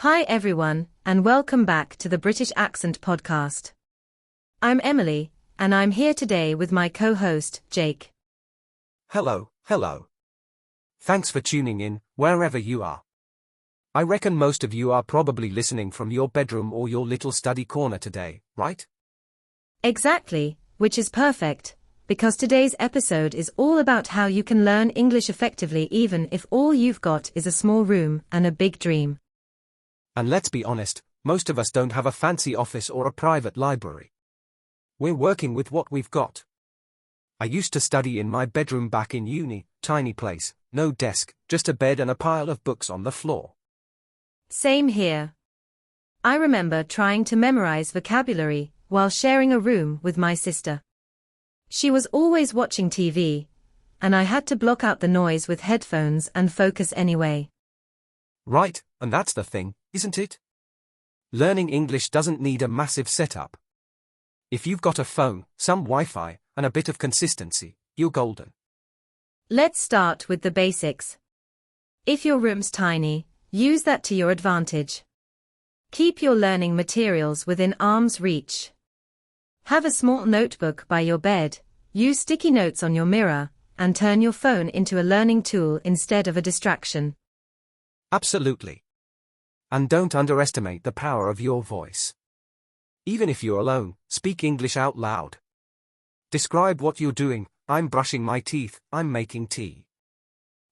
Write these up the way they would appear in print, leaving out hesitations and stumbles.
Hi everyone, and welcome back to the British Accent Podcast. I'm Emily, and I'm here today with my co-host, Jake. Hello. Thanks for tuning in, wherever you are. I reckon most of you are probably listening from your bedroom or your little study corner today, right? Exactly, which is perfect, because today's episode is all about how you can learn English effectively even if all you've got is a small room and a big dream. And let's be honest, most of us don't have a fancy office or a private library. We're working with what we've got. I used to study in my bedroom back in uni, tiny place, no desk, just a bed and a pile of books on the floor. Same here. I remember trying to memorize vocabulary while sharing a room with my sister. She was always watching TV, and I had to block out the noise with headphones and focus anyway. Right, and that's the thing, isn't it? Learning English doesn't need a massive setup. If you've got a phone, some Wi-Fi, and a bit of consistency, you're golden. Let's start with the basics. If your room's tiny, use that to your advantage. Keep your learning materials within arm's reach. Have a small notebook by your bed, use sticky notes on your mirror, and turn your phone into a learning tool instead of a distraction. Absolutely. And don't underestimate the power of your voice. Even if you're alone, speak English out loud. Describe what you're doing. I'm brushing my teeth, I'm making tea.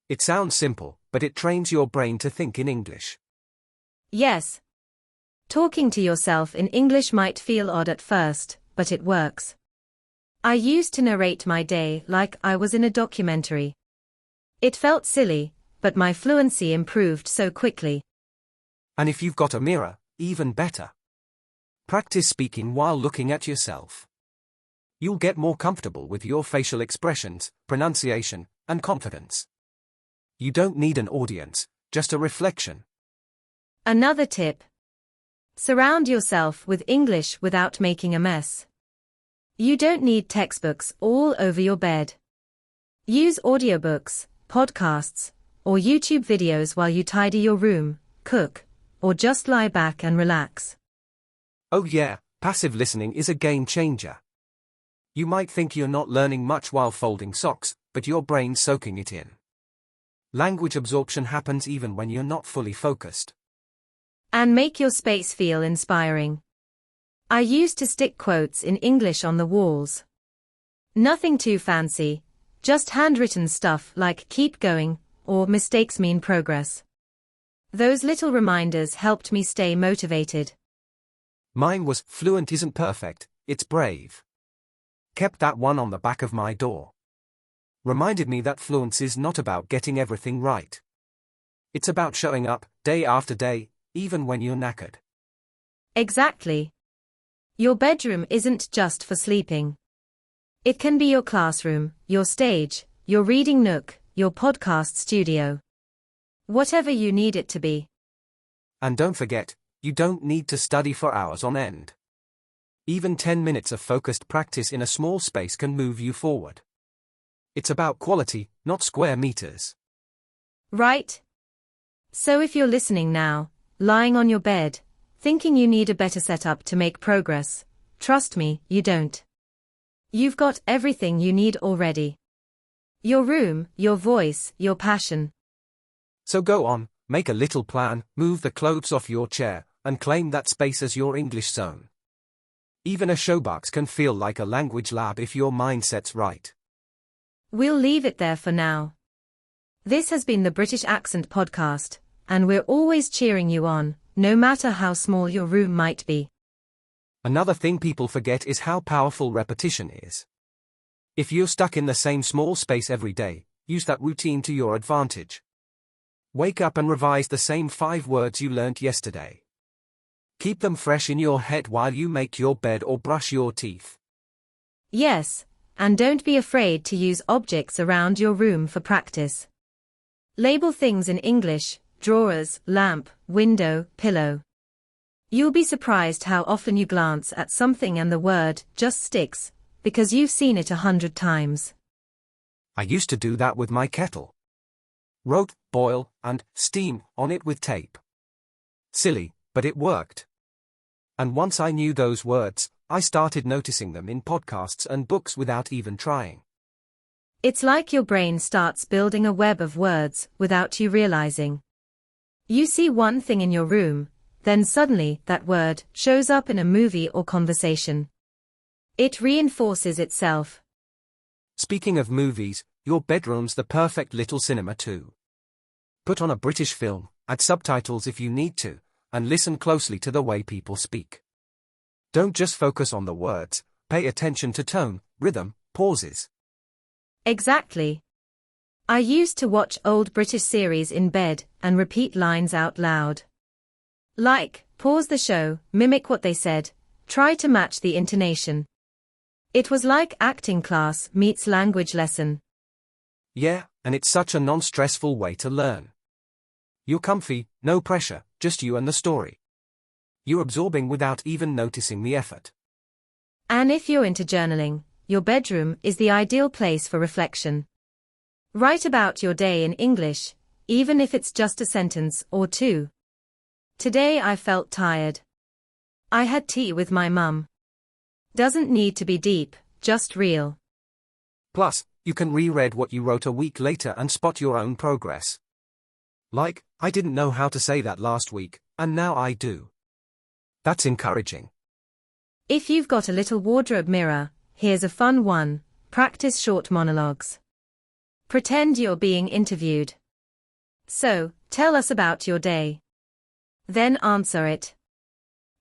It sounds simple, but it trains your brain to think in English. Yes. Talking to yourself in English might feel odd at first, but it works. I used to narrate my day like I was in a documentary. It felt silly, but my fluency improved so quickly. And if you've got a mirror, even better. Practice speaking while looking at yourself. You'll get more comfortable with your facial expressions, pronunciation, and confidence. You don't need an audience, just a reflection. Another tip. Surround yourself with English without making a mess. You don't need textbooks all over your bed. Use audiobooks, podcasts, or YouTube videos while you tidy your room, cook, or just lie back and relax. Oh yeah, passive listening is a game changer. You might think you're not learning much while folding socks, but your brain's soaking it in. Language absorption happens even when you're not fully focused. And make your space feel inspiring. I used to stick quotes in English on the walls. Nothing too fancy, just handwritten stuff like keep going, or mistakes mean progress. Those little reminders helped me stay motivated. Mine was fluent isn't perfect, it's brave. Kept that one on the back of my door. Reminded me that fluency is not about getting everything right. It's about showing up, day after day, even when you're knackered. Exactly. Your bedroom isn't just for sleeping. It can be your classroom, your stage, your reading nook, your podcast studio. Whatever you need it to be. And don't forget, you don't need to study for hours on end. Even 10 minutes of focused practice in a small space can move you forward. It's about quality, not square meters. Right? So if you're listening now, lying on your bed, thinking you need a better setup to make progress, trust me, you don't. You've got everything you need already. Your room, your voice, your passion. So go on, make a little plan, move the clothes off your chair, and claim that space as your English zone. Even a showbox can feel like a language lab if your mindset's right. We'll leave it there for now. This has been the British Accent Podcast, and we're always cheering you on, no matter how small your room might be. Another thing people forget is how powerful repetition is. If you're stuck in the same small space every day, use that routine to your advantage. Wake up and revise the same 5 words you learnt yesterday. Keep them fresh in your head while you make your bed or brush your teeth. Yes, and don't be afraid to use objects around your room for practice. Label things in English: drawers, lamp, window, pillow. You'll be surprised how often you glance at something and the word just sticks, because you've seen it 100 times. I used to do that with my kettle. Wrote, boil, and steam on it with tape. Silly, but it worked. And once I knew those words, I started noticing them in podcasts and books without even trying. It's like your brain starts building a web of words without you realizing. You see one thing in your room, then suddenly that word shows up in a movie or conversation. It reinforces itself. Speaking of movies, your bedroom's the perfect little cinema too. Put on a British film, add subtitles if you need to, and listen closely to the way people speak. Don't just focus on the words, pay attention to tone, rhythm, pauses. Exactly. I used to watch old British series in bed and repeat lines out loud. Like, pause the show, mimic what they said, try to match the intonation. It was like acting class meets language lesson. Yeah, and it's such a non-stressful way to learn. You're comfy, no pressure, just you and the story. You're absorbing without even noticing the effort. And if you're into journaling, your bedroom is the ideal place for reflection. Write about your day in English, even if it's just a sentence or two. Today I felt tired. I had tea with my mum. Doesn't need to be deep, just real. Plus, you can reread what you wrote a week later and spot your own progress. Like, I didn't know how to say that last week, and now I do. That's encouraging. If you've got a little wardrobe mirror, here's a fun one: practice short monologues. Pretend you're being interviewed. So, tell us about your day. Then answer it.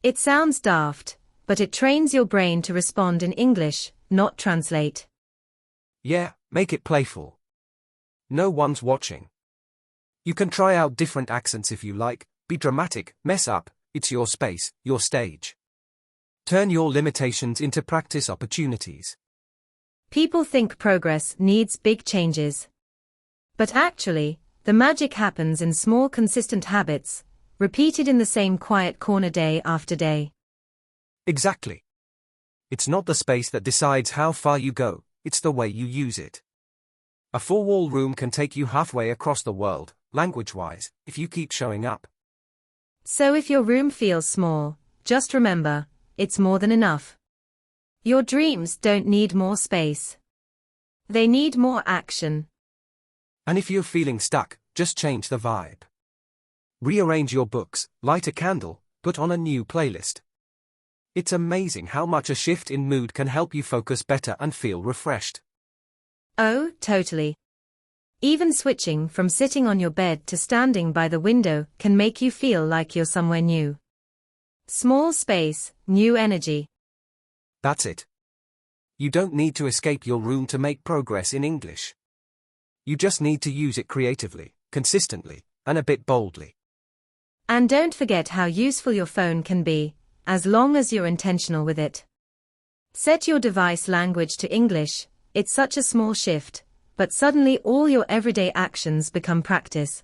It sounds daft, but it trains your brain to respond in English, not translate. Yeah, make it playful. No one's watching. You can try out different accents if you like, be dramatic, mess up, it's your space, your stage. Turn your limitations into practice opportunities. People think progress needs big changes. But actually, the magic happens in small consistent habits, repeated in the same quiet corner day after day. Exactly. It's not the space that decides how far you go, it's the way you use it. A four-wall room can take you halfway across the world, language-wise, if you keep showing up. So if your room feels small, just remember, it's more than enough. Your dreams don't need more space. They need more action. And if you're feeling stuck, just change the vibe. Rearrange your books, light a candle, put on a new playlist. It's amazing how much a shift in mood can help you focus better and feel refreshed. Oh, totally. Even switching from sitting on your bed to standing by the window can make you feel like you're somewhere new. Small space, new energy. That's it. You don't need to escape your room to make progress in English. You just need to use it creatively, consistently, and a bit boldly. And don't forget how useful your phone can be, as long as you're intentional with it. Set your device language to English. It's such a small shift, but suddenly all your everyday actions become practice.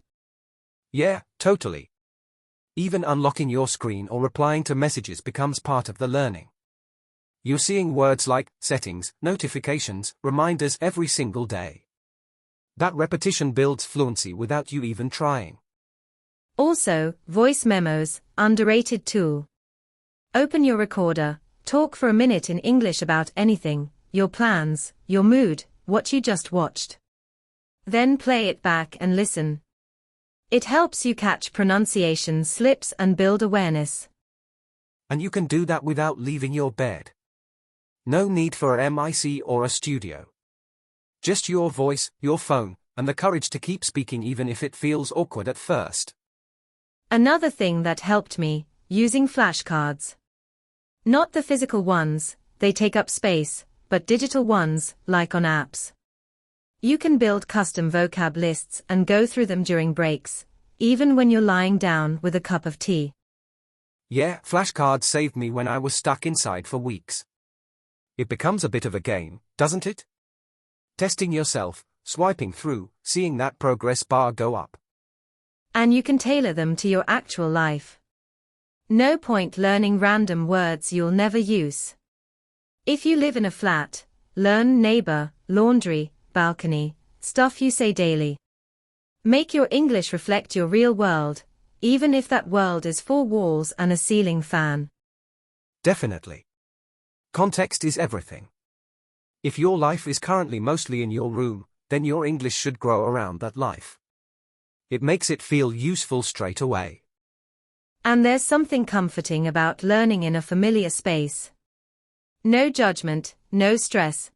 Yeah, totally. Even unlocking your screen or replying to messages becomes part of the learning. You're seeing words like settings, notifications, reminders every single day. That repetition builds fluency without you even trying. Also, voice memos, underrated tool. Open your recorder, talk for a minute in English about anything, your plans, your mood, what you just watched. Then play it back and listen. It helps you catch pronunciation slips and build awareness. And you can do that without leaving your bed. No need for a mic or a studio. Just your voice, your phone, and the courage to keep speaking even if it feels awkward at first. Another thing that helped me, using flashcards. Not the physical ones, they take up space, but digital ones, like on apps. You can build custom vocab lists and go through them during breaks, even when you're lying down with a cup of tea. Yeah, flashcards saved me when I was stuck inside for weeks. It becomes a bit of a game, doesn't it? Testing yourself, swiping through, seeing that progress bar go up. And you can tailor them to your actual life. No point learning random words you'll never use. If you live in a flat, learn neighbor, laundry, balcony, stuff you say daily. Make your English reflect your real world, even if that world is four walls and a ceiling fan. Definitely. Context is everything. If your life is currently mostly in your room, then your English should grow around that life. It makes it feel useful straight away. And there's something comforting about learning in a familiar space. No judgment, no stress.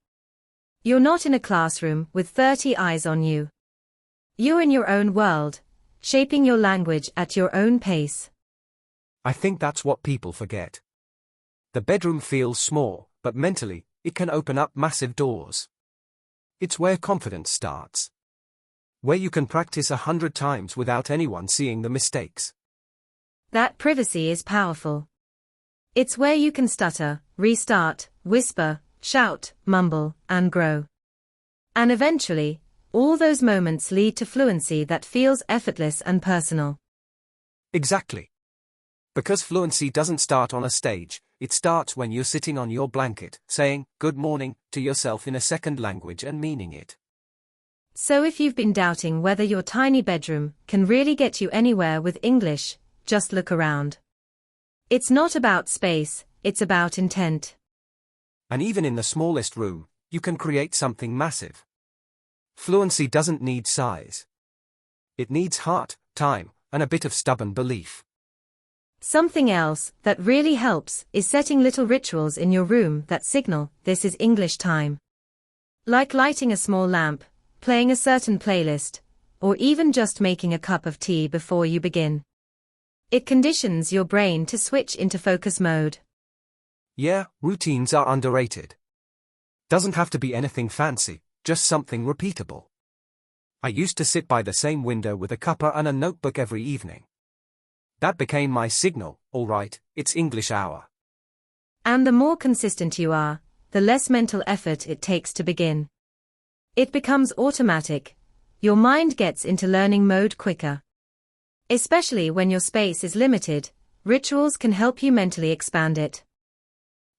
You're not in a classroom with 30 eyes on you. You're in your own world, shaping your language at your own pace. I think that's what people forget. The bedroom feels small, but mentally, it can open up massive doors. It's where confidence starts. Where you can practice 100 times without anyone seeing the mistakes. That privacy is powerful. It's where you can stutter, restart, whisper, shout, mumble, and grow. And eventually, all those moments lead to fluency that feels effortless and personal. Exactly. Because fluency doesn't start on a stage, it starts when you're sitting on your blanket, saying, "Good morning," to yourself in a second language and meaning it. So if you've been doubting whether your tiny bedroom can really get you anywhere with English, just look around. It's not about space, it's about intent. And even in the smallest room, you can create something massive. Fluency doesn't need size. It needs heart, time, and a bit of stubborn belief. Something else that really helps is setting little rituals in your room that signal this is English time. Like lighting a small lamp, playing a certain playlist, or even just making a cup of tea before you begin. It conditions your brain to switch into focus mode. Yeah, routines are underrated. Doesn't have to be anything fancy, just something repeatable. I used to sit by the same window with a cuppa and a notebook every evening. That became my signal, all right, it's English hour. And the more consistent you are, the less mental effort it takes to begin. It becomes automatic. Your mind gets into learning mode quicker. Especially when your space is limited, rituals can help you mentally expand it.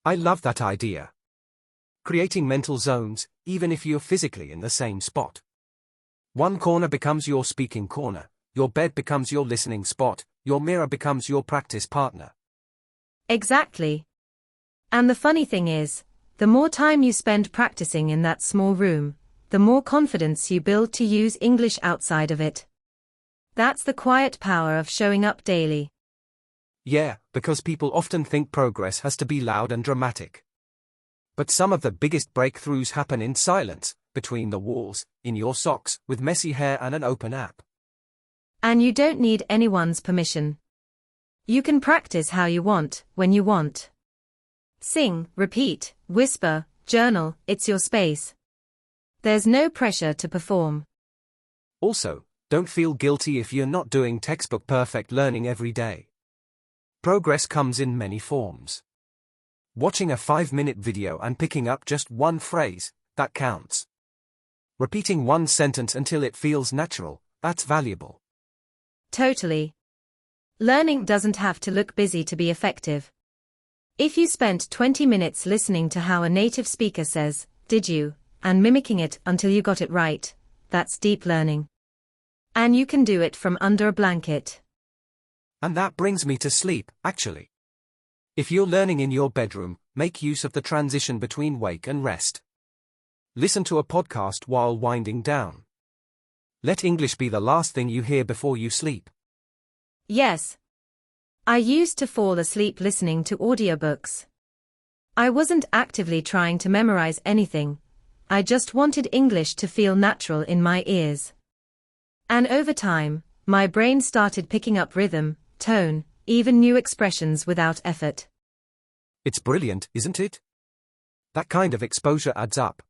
I love that idea. Creating mental zones, even if you're physically in the same spot. One corner becomes your speaking corner, your bed becomes your listening spot, your mirror becomes your practice partner. Exactly. And the funny thing is, the more time you spend practicing in that small room, the more confidence you build to use English outside of it. That's the quiet power of showing up daily. Yeah, because people often think progress has to be loud and dramatic. But some of the biggest breakthroughs happen in silence, between the walls, in your socks, with messy hair and an open app. And you don't need anyone's permission. You can practice how you want, when you want. Sing, repeat, whisper, journal, it's your space. There's no pressure to perform. Also, don't feel guilty if you're not doing textbook perfect learning every day. Progress comes in many forms. Watching a 5-minute video and picking up just one phrase, that counts. Repeating one sentence until it feels natural, that's valuable. Totally. Learning doesn't have to look busy to be effective. If you spent 20 minutes listening to how a native speaker says, "Did you?" and mimicking it until you got it right, that's deep learning. And you can do it from under a blanket. And that brings me to sleep, actually. If you're learning in your bedroom, make use of the transition between wake and rest. Listen to a podcast while winding down. Let English be the last thing you hear before you sleep. Yes. I used to fall asleep listening to audiobooks. I wasn't actively trying to memorize anything. I just wanted English to feel natural in my ears. And over time, my brain started picking up rhythm, tone, even new expressions without effort. It's brilliant, isn't it? That kind of exposure adds up.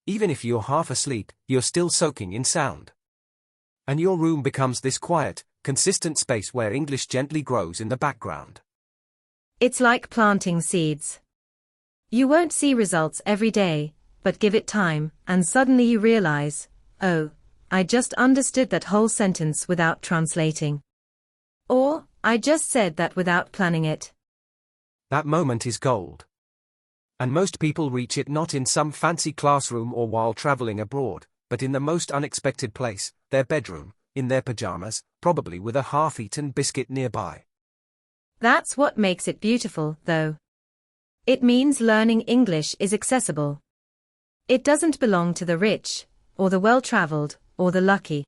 Even if you're half asleep, you're still soaking in sound. And your room becomes this quiet, consistent space where English gently grows in the background. It's like planting seeds. You won't see results every day, but give it time, and suddenly you realize, oh, I just understood that whole sentence without translating. Or, I just said that without planning it. That moment is gold. And most people reach it not in some fancy classroom or while traveling abroad, but in the most unexpected place, their bedroom, in their pajamas, probably with a half-eaten biscuit nearby. That's what makes it beautiful, though. It means learning English is accessible. It doesn't belong to the rich, or the well-traveled, or the lucky.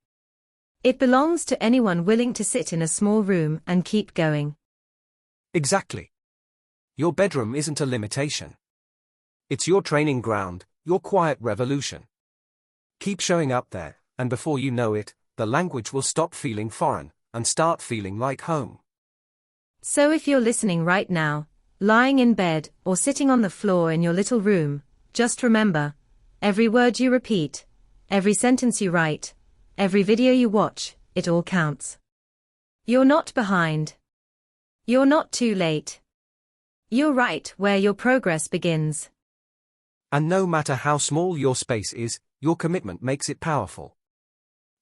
It belongs to anyone willing to sit in a small room and keep going. Exactly. Your bedroom isn't a limitation. It's your training ground, your quiet revolution. Keep showing up there, and before you know it, the language will stop feeling foreign, and start feeling like home. So if you're listening right now, lying in bed or sitting on the floor in your little room, just remember, every word you repeat, every sentence you write, every video you watch, it all counts. You're not behind. You're not too late. You're right where your progress begins. And no matter how small your space is, your commitment makes it powerful.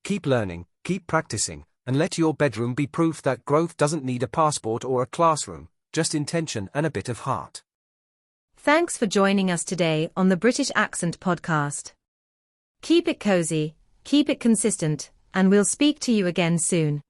Keep learning, keep practicing, and let your bedroom be proof that growth doesn't need a passport or a classroom, just intention and a bit of heart. Thanks for joining us today on the British Accent Podcast. Keep it cozy, keep it consistent, and we'll speak to you again soon.